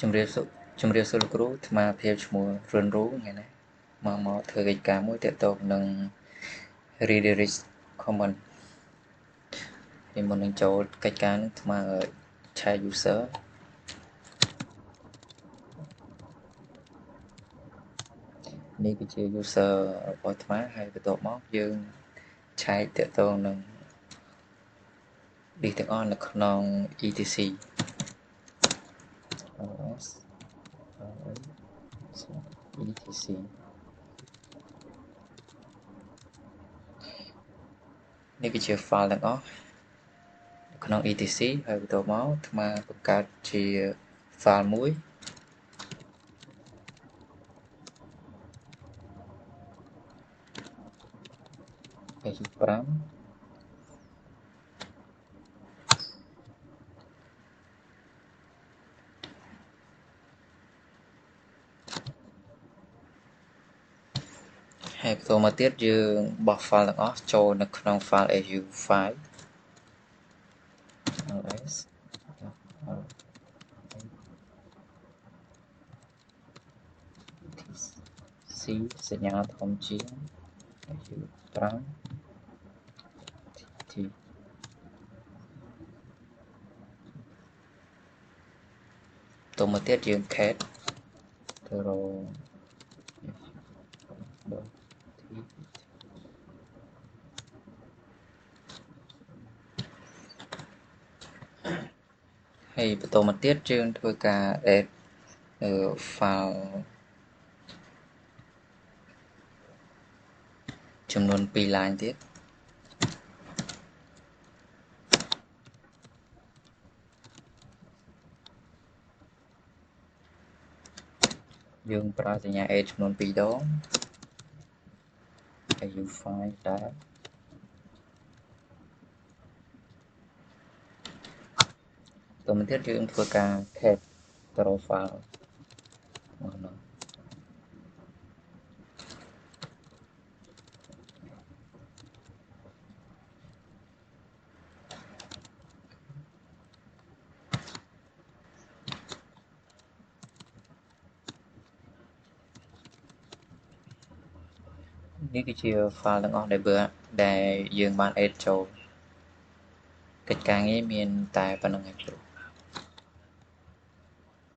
ជំរាបសួរជំរាបសួរលោកគ្រូអាត្មាភាពឈ្មោះរុនរូថ្ងៃនេះមកធ្វើកិច្ចការមួយទាក់ទងនឹង redirect command ពីមុននឹងចូលកិច្ចការនឹងអាត្មាឆែក user នេះគឺជា user របស់អាត្មាហើយបន្ទាប់មកយើងឆែកទាក់ទងនឹង disk ទាំងអស់នៅក្នុង etc ls etc នេះគឺជា file ទាំងអស់ក្នុង etc ហើយបន្ទាប់មកអាត្មាបង្កើតជា file មួយ5ហើយបន្តមកទៀតយើងបោះ file ទាំងអស់ចូលនៅក្នុង file AU5 ls c សញ្ញាធំជាង AU5 t បន្តមកទៀតយើង cat ទៅរកហើយបន្តមកទៀតយើងធ្វើការ add file ចំនួន2 line ទៀតយើងប្រើសញ្ញា add ចំនួន2 ដង AU5 ដែរបន្តមកទៀតយើងធ្វើការ cat ទៅរក file មកនោះនេះគឺជា file ទាំងអស់ដែលយើងបាន add ចូលកិច្ចការងារមានតែប៉ុណ្្នឹងឯងគ្រូ